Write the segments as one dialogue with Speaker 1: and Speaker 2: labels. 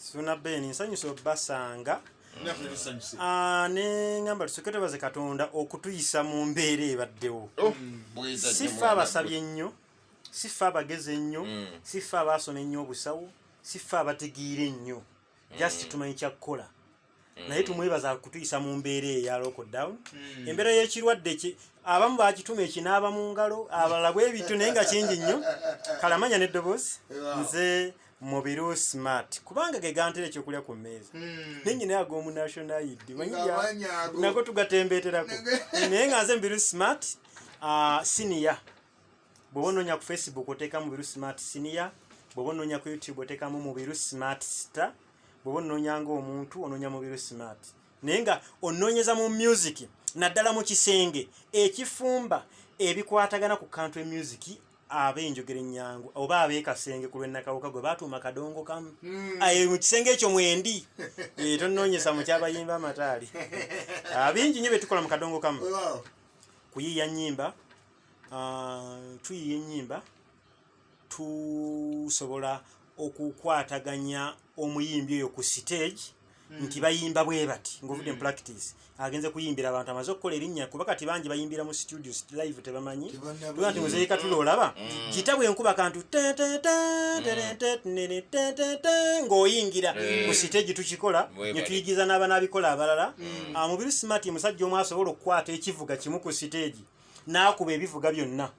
Speaker 1: Suna beni nsanyuso basanga ne ngamba tusokete baze Katonda okutuyisa mu mbeera ebaddewo. Sifa abasabye ennyo, sifa abageze ennyo, sifa abasoma ennyo obusawo, sifa abategiire ennyo. Just tumanyi kyakukola. Naye tumwebaza kutuyisa mu mbeera eya lockdown. Embeera y'ekirwadde abamu bakituma ekinaaba mu ngalo, abalala bwe bitu naye nga kingi nnyo. Kalamanya n'eddoboozi nze Mubiru Smart kubanga ge gantere ekyokulya ku mmeeza nenyine ag'omu National Aid nako tugatembeeterako naye nga nze Mubiru Smart senior bw'oba onoonya ku Facebook oteeka Mubiru Smart senior, bw'oba onoonya ku YouTube oteekamu Mubiru Smart star, bw'oba onoonya ng'omuntu onoonya Mubiru Smart. Naye nga onoonyeza mu music naddala mu kisenge ekifumba ebikwatagana ku country music abenjogera ennyangu oba abeekasenge ku lw'ennakawuka gwe baatuuma kadongo kamu mu kisenge ekyo mwendi tonnoonyesa mu kyabayimba amataali bingi nnyo bye tukola mu kadongo kamu. Kuyiiya nnyimba, tuyiiya ennyimba tusobola okukwataganya omuyimbi oyo ku stage nti bayimba bwe bati ng'ovudde mu practice agenze kuyimbira abantu amaze okukola erinnya kuba kati bangi bayimbira mu studio live tebamanyi tuba nti muzeeka tulolaba gita bwe nkuba kantu ng'oyingira ku stage tukikola ne tuyigiza n'abanabikola abalala. Mubiru Smart musajja omu asobola okukwata ekivuga kimu ku stage n'akuba ebivuga byonna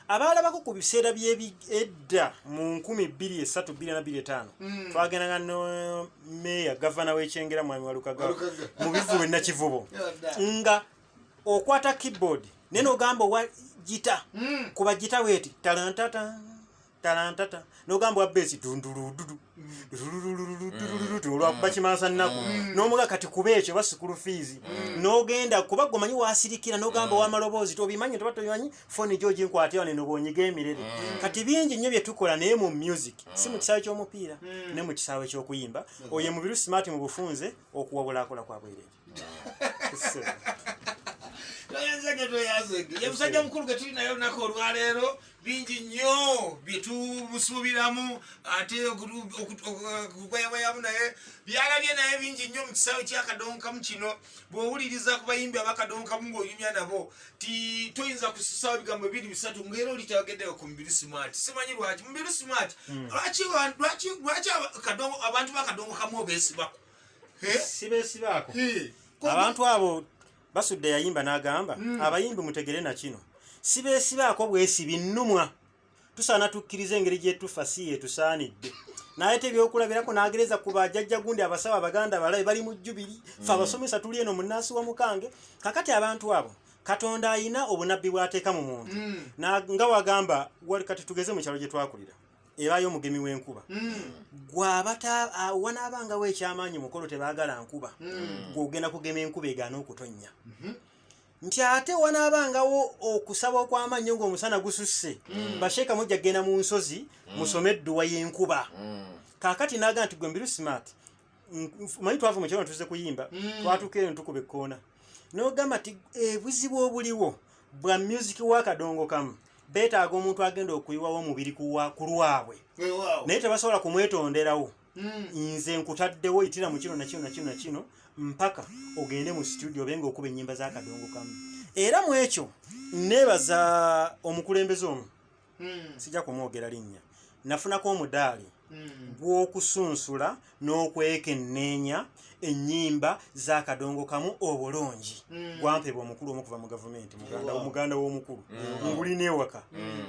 Speaker 1: abalabako ku biseera by'edda mu 2023-2025 twagendanga no meya gavana w'ekyengera mwami Walukagala mu bivubo Nakivubo nga okwata keyboard neno ogamba wa gita kuba gita weti talantata n'ogamba wa bass dundulududu olwakuba kimansa nnaku n'omuga kati kuba ekyo ba school fees n'ogenda kuba gomanyi wasirikira n'ogamba w'amaloboozi tobimanyi toba tobimanyi foni George nkwatira ne nobonyiga emirere kati bingi nnyo bye tukola naye mu music si mu kisaawe ky'omupiira ne mu kisaawe ky'okuyimba oye Mubiru Smart mu bufunze okuwabula akola kwa bwereere.
Speaker 2: Musajja mukulu ge tuli nayo nako olwaleero bingi nnyo bye tumusuubiramu ate okugwayamu naye byalabye naye bingi nnyo mu kisaawe ky'akadongo kamu kino bw'owuliriza ku bayimbi ab'akadongo kamu ng'oyumya nabo toyinza kususawo bigambo 2-3 ng'era oli tayogeddeyo ku Mubiru Smart. Simanyi lwaki Mubiru Smart lwaki abantu b'akadongo kamu obeesibako
Speaker 1: sibeesibaako abantu abo basudde yayimba n'agamba abayimbi mutegere na kino sibeesibaako bwesibi nnumwa tusaana tukkiriza engeri gye tufa si yetusaanidde naye tebyokulabirako n'agereza ku bajjajja gundi abasawo abaganda balabe bali mu jjubiri fe abasomesa tuli eno munnansi wa mukange kakati abantu abo Katonda ayina obunabbi bw'ateeka mu muntu nga wagamba wali kati tugeze mu kyalo gye twakulira ebaayo omugemi w'enkuba gwabata wanaabangawo ekyamaanyi mukolo tebaagala nkuba gw'ogenda kugema enkuba egaana okutonnya nti ate wanaabangawo okusaba okw'amannyo ng'omusana gususse basheeka mujja kgenda mu nsozi musome edduwa y'enkuba kaakati n'agamba nti gwe Mubiru Smart manyi twava mu kyalo ne tuze kuyimba twatuuka eyo ntukuba ekkoona n'ogamba nti ebuzibu obuliwo bwa music w'akadongo kamu beetaaga omuntu agenda okuyiwawo omubiri ku lwabwe naye tebasobola kumwetonderawo nze nkutaddewo yitira mu kino nakino mpaka ogende mu studio obenga okuba ennyimba z'akadongo kamu. Era mu ekyo neebaza omukulembeze omu sijja kumwogera linnya nafunako omudaali gw'okusunsula n'okwekenneenya ennyimba z'akadongo kamu obulungi gwampebwa omukulu omukuva mu gavumenti muganda w'omukulu ngulina ewaka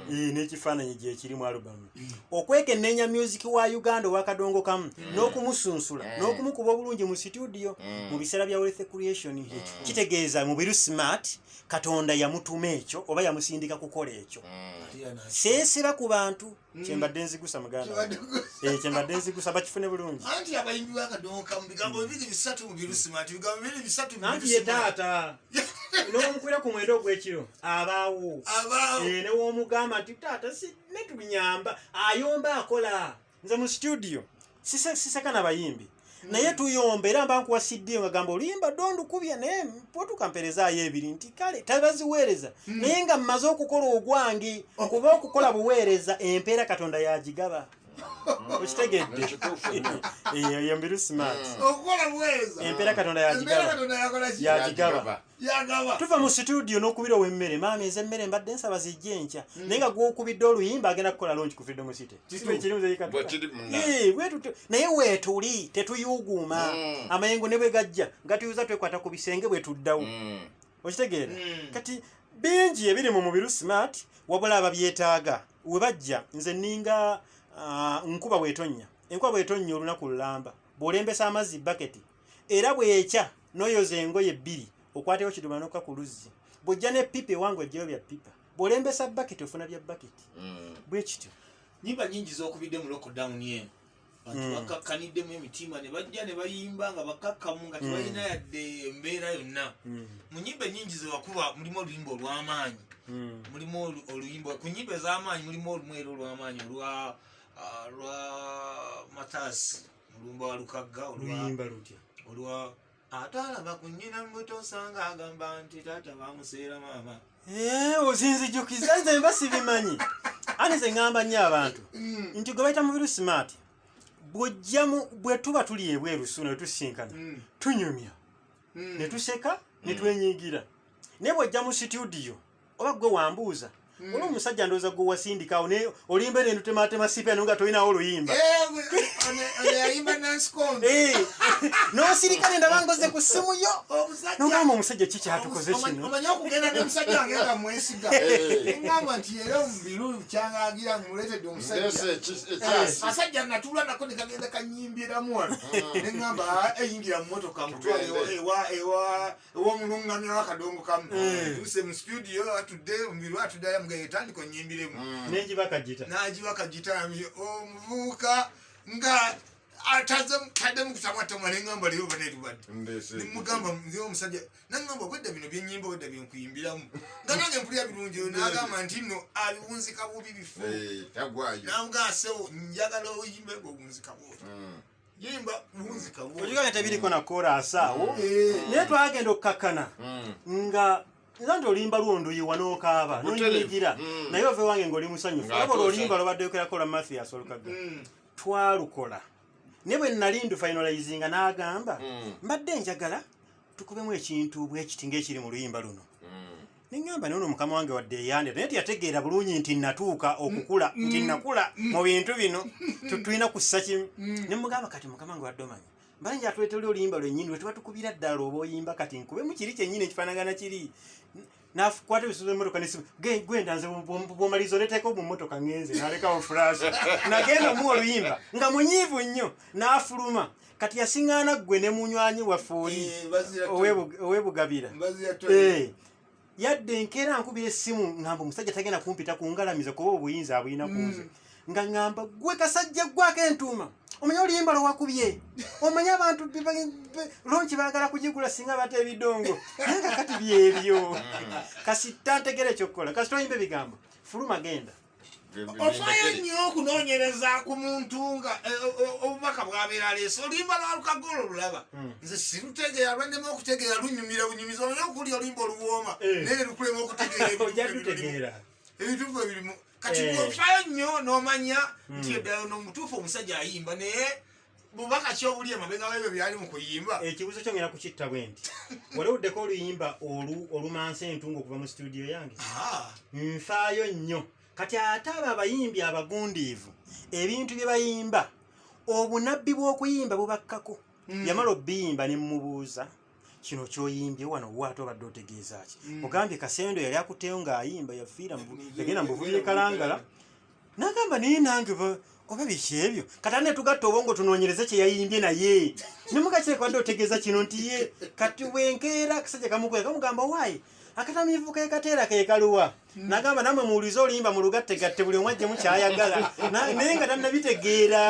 Speaker 1: n'ekifaananyi gye kiri mu alubamu okwekenneenya music wa Uganda ow'akadongo kamu n'okumusunsula n'okumukuba obulungi mu studio mu biseera bya Wealth Creation kitegeeza Mubiru Smart Katonda yamutuma ekyo oba yamusindika kukola ekyo seesiba ku bantu kyembadde nzigusa muganda kyembadde nzigusa bakifune bulungi
Speaker 2: anti abayimbi b'akadongo kamu bigambo 2-3 Mubiru Smart bigambo 2-3
Speaker 1: anti ye taata n'omukwira ku mwendo ogw'ekiro abaawo ne w'omugamba nti taata netunyamba ayomba akola nze mu studio siseka n'abayimbi naye tuyomba era mba nkuwasiddeyo nga gamba oluyimba dondukubya naye potukamperezaayo ebiri nti kale tabaziweereza naye nga mmaze okukola ogwange kuba okukola buweereza empeera Katonda yagigaba Okitegedde eyo mbiru smart
Speaker 2: okola bweza
Speaker 1: empera Katonda yagigaba tuva mu studio n'okubira ow'emmere maama ez'emmere mbadde nsaba zijja enkya naye nga gw'okubidde oluyimba agenda kukola launch ku Freedom City naye weetuli tetuyuuguuma amayengo ne bwe gajja nga tuyuza twekwata ku bisenge bwe tuddawo okitegeera kati bingi ebiri mu mubiru smart wabula ababyetaaga we bajja nze ninga nkuba bwetonnya enkuba bwetonnya olunaku lulamba bw'olembesa amazzi baketi era bwekya n'oyoza engoye bbiri okwateho kiduma n'okka ku luzzi bw'ojja ne pipa ewange ojjayo bya pipa bw'olembesa baketi ofuna bya baketi bwe kityo
Speaker 2: nyimba nyingi z'okubidde mu lockdown eno bantu bakakkaniddemu emitima ne bajja ne bayimba nga bakakkamu nga tebalina yadde embeera yonna mu nyimba nyingi zewakuba mulimu oluyimba olw'amaanyi mulimu oluyimba ku nyimba ez'amaanyi mulimu olumwero olw'amaanyi olwa Matasi mulumba wa Lukagga olwa atalaba ku nnyina mbuto osanga agamba nti taata bamuseera maama
Speaker 1: ozinzijukiza nze mba sibimanyi ane ze ŋŋamba nnyo abantu nti gwe bayita mubiru smart bwe tuba tuli ebweru ssuuna ne tusinkana tunyumya ne tuseka ne twenyigira naye bw'ojja mu studio oba gwe wambuuza olwo omusajja ndowooza gwe wasindikawo ne olimba eno tematema sipa nga tolinawo oluyimba n'osirika ne ndaba ngoze ku ssimu yo n'ogamba omusajja ki kyatukoze kino
Speaker 2: omanyi okugenda ne musajja wange nga mwesiga ngamba nti era mubiru kyangagira muleetedde omusajja asajja natula nako ne kagenda kanyimbiramu wano ne ngamba eyingira mu motoka mutwale ew'omulungamya w'akadongo kamu tuse mu studio atudde mubiru atudde etandika onyimbiremu n'agiba kagitami omuvubuka nga ataddemu kutamwatama neŋŋamba leero baneeribadde nemugamba nze omusajja naŋŋamba wedda bino byenyimba wedda byenkuyimbiramu nga nange mpulira birungi n'agamba nti nno abiwunzika bubi bifu namugamba sewo njagala oyimbe ng'obuwunzika bubi yimba buwunzika bubi
Speaker 1: okigambe tebiriko na koraasi awo naye twagenda okukakkana nga nza nti olimba lwondoyiwa n'okaaba nonyigira naye ove wange ng'oli musanyufu aba olwolimba lwobadde okerako lwa Mathias Olukaga twalukola ne bwe nali ndu finalizinga n'agamba mbadde njagala tukubemu ekintu bwekiti ng'ekiri mu luyimba luno neŋŋamba nono mukama wange wadde eyandira naye tiyategeera bulungi nti natuuka okukula nti nakula mu bintu bino tulina kussa kimu ne mugamba kati mukama wange wadde omanyi mbale nja atwetoli oluyimba lwennyini lwe tuba tukubira ddala oba oyimba kati nkubemu kiri kyennyini ekifaanagana kiri nakwata ebisuzo emmotoka nesimu gwenda nze bwomaliza oleteeko mu mmotoka ŋŋenze n'alekawo flash nagenda omuwa oluyimba nga munyiivu nnyo n'afuluma kati yasiŋŋaana ggwe ne munywanyi waffe oli ow'ebugabira yadde enkeera nkubira essimu ŋŋamba omusajja tagenda kumpita ku ngalamiza kuba obuyinza abuyina ku nze nga ŋŋamba gwe kasajja gwako entuuma omanya oluyimba lwewakubye omanya abantu lonki baagala kugigula singa bata ebidongo naye nga kati byebyo kasita ntegera ekyokukola kasita oyimba ebigambo fuluma genda
Speaker 2: ofaayo nnyo okunoonyereza ku muntu nga obubaka bwabeera aleese oluyimba lwa Lukaga olulaba nze sirutegeera lwannema okutegeera lunyumira bunyumiza omanya okuli oluyimba oluwooma naye lukulema okutegeera ebituufu ebirimu kati ofaayo nnyo n'omanya nti eddala nomutuufu omusajja ayimba naye bubaka ki obuli emabega webyo byali mu kuyimba
Speaker 1: ekibuzo kyo ngenda kukitta bwe nti walewuddeko oluyimba olumansa entungo okuva mu studio yange nfaayo nnyo kati ate abo abayimbi abagundiivu ebintu bye bayimba obunabbi bw'okuyimba bubakkako yamala obbiyimba ne mmubuuza kino kyoyimbye wano waate obadde otegeeza ki ogambye Kasendo yali akuteyo ng'ayimba yafiira yagenda mbuvubire Kalangala n'agamba naye nange oba biki ebyo kati ane tugatta obwongo tunoonyereze kye yayimbye naye nemugakireka badde otegeeza kino nti ye kati bwenkeera akasajja kamukwera kamugamba waayi akatamiivu kekateera kekaluwa n'agamba nammwe muwulize oluyimba mu lugattegatte buli omu ajjemu kyayagala naye nga tannabitegeera